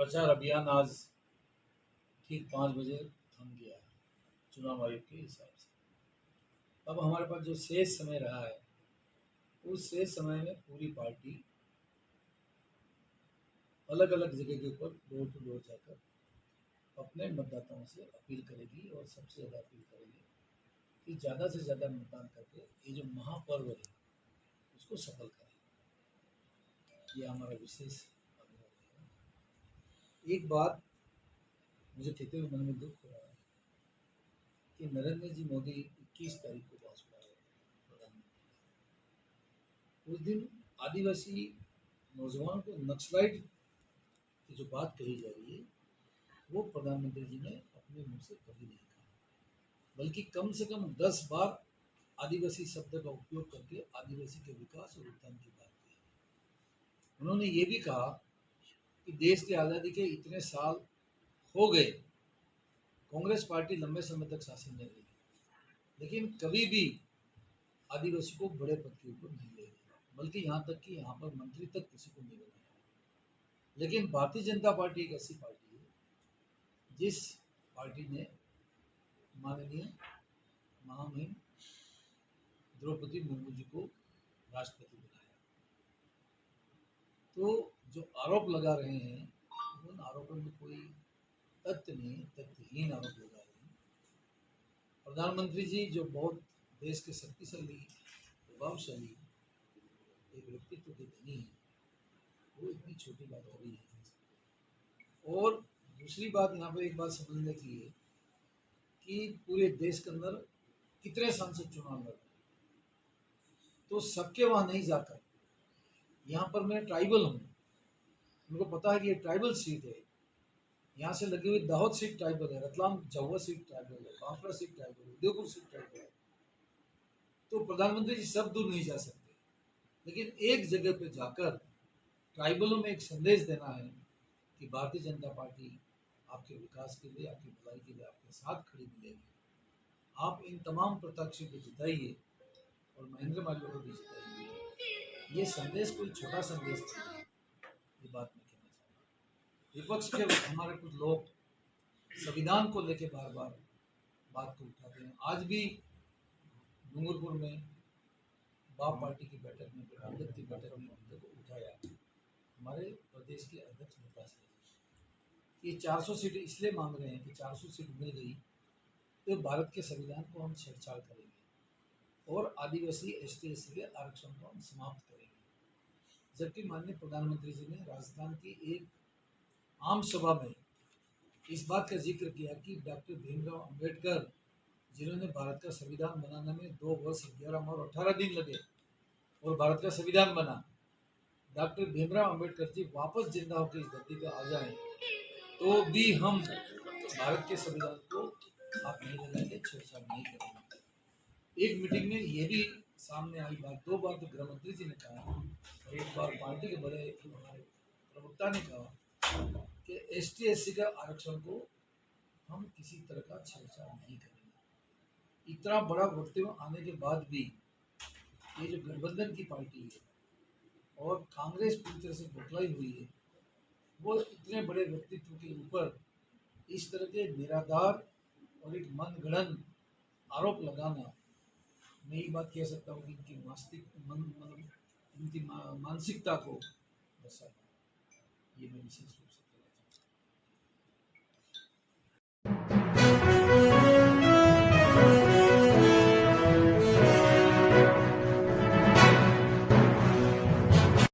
प्रचार अभियान आज ठीक 5 बजे थम गया है चुनाव आयोग के हिसाब से। अब हमारे पास जो शेष समय रहा है, उस शेष समय में पूरी पार्टी अलग अलग जगह के ऊपर डोर टू डोर जाकर अपने मतदाताओं से अपील करेगी और सबसे ज़्यादा अपील करेगी कि ज़्यादा से ज़्यादा मतदान करके ये जो महापर्व है उसको सफल करें। ये हमारा विशेष आग्रह है। एक बात मुझे कहते हुए मन में दुख हो रहा है कि नरेंद्र जी मोदी 21 तारीख को भाजपा प्रधानमंत्री, उस दिन आदिवासी नौजवानों को नक्सलाइट की जो बात कही जा रही है वो प्रधानमंत्री जी ने अपने मुंह से कभी नहीं कहा, बल्कि कम से कम 10 बार आदिवासी शब्द का उपयोग करके आदिवासी के विकास और उत्थान की बात की। उन्होंने ये भी कहा कि देश की आज़ादी के इतने साल हो गए, कांग्रेस पार्टी लंबे समय तक शासन में रही, लेकिन कभी भी आदिवासी को बड़े पद के ऊपर नहीं ले गई, बल्कि यहाँ तक कि यहाँ पर मंत्री तक किसी को नहीं बनाया। लेकिन भारतीय जनता पार्टी एक ऐसी पार्टी है जिस पार्टी ने माननीय महामहिम द्रौपदी मुर्मू जी को राष्ट्रपति बनाया। तो जो आरोप लगा रहे हैं उन आरोपों में कोई तथ्य नहीं, तथ्यहीन आरोप लगा रहे हैं। प्रधानमंत्री जी जो बहुत देश के शक्तिशाली प्रभावशाली एक व्यक्तित्व के धनी है, वो इतनी छोटी बात कभी नहीं कर सकते। और दूसरी बात यहाँ पे एक बात समझने की है कि पूरे देश के अंदर कितने सांसद चुनाव लड़ रहे हैं, तो सबके वहाँ नहीं जाकर, यहाँ पर मैं ट्राइबल हूँ, उनको पता है कि ये ट्राइबल सीट है, यहाँ से लगी हुई दाहोद सीट ट्राइबल है, रतलाम झाबुआ सीट ट्राइबल है, बांसवाड़ा सीट ट्राइबल है, उदयपुर सीट ट्राइबल है। तो प्रधानमंत्री जी सब दूर नहीं जा सकते, लेकिन एक जगह पे जाकर ट्राइबलों में एक संदेश देना है कि भारतीय जनता पार्टी आपके विकास के लिए, आपकी भलाई के लिए आपके साथ खड़ी मिलेगी। आप इन तमाम प्रत्याशियों को जिताइए और महेंद्र मालवीय को भी जिताइए। ये संदेश कोई छोटा संदेश नहीं, ये बात मैं कहना चाहता हूँ। विपक्ष के हमारे कुछ लोग संविधान को लेकर बार बार बात को उठाते हैं। आज भी डूंगरपुर में बाप पार्टी की बैठक में, प्रबंधक की बैठक में मुद्दे को उठाया हमारे प्रदेश के अध्यक्ष नेता से। ये 400 सीट इसलिए मांग रहे हैं कि 400 सीट मिल गई तो भारत के संविधान को हम छेड़छाड़ करेंगे और आदिवासी ST/SC के आरक्षण को हम समाप्त करेंगे। जबकि माननीय प्रधानमंत्री जी ने राजस्थान की एक आम सभा में इस बात का जिक्र किया कि डॉक्टर भीमराव अंबेडकर, जिन्होंने भारत का संविधान बनाने में 2 वर्ष 11 माह और 18 दिन लगे और भारत का संविधान बना, डॉक्टर भीमराव अंबेडकर जी वापस जिंदा होकर इस धरती पर आ जाएं तो भी हम भारत के संविधान को हाथ नहीं लगाएंगे, छेड़छाड़ नहीं करेंगे। एक मीटिंग में ये भी सामने आई बात, 2 बार तो गृह मंत्री जी ने कहा और एक बार पार्टी के बड़े हमारे प्रवक्ता ने कहा कि ST/SC का आरक्षण को हम किसी तरह का छेड़छाड़ नहीं करेंगे। इतना बड़ा वक्तव्य आने के बाद भी ये जो गठबंधन की पार्टी है और कांग्रेस पूरी तरह से बौखलाई हुई है, वो इतने बड़े व्यक्तित्व के ऊपर इस तरह के निराधार और एक मनगढ़ंत आरोप लगाना, मैं ये बात कह सकता हूँ कि इनकी इनकी मानसिकता को दर्शाता है। ये मैं विशेष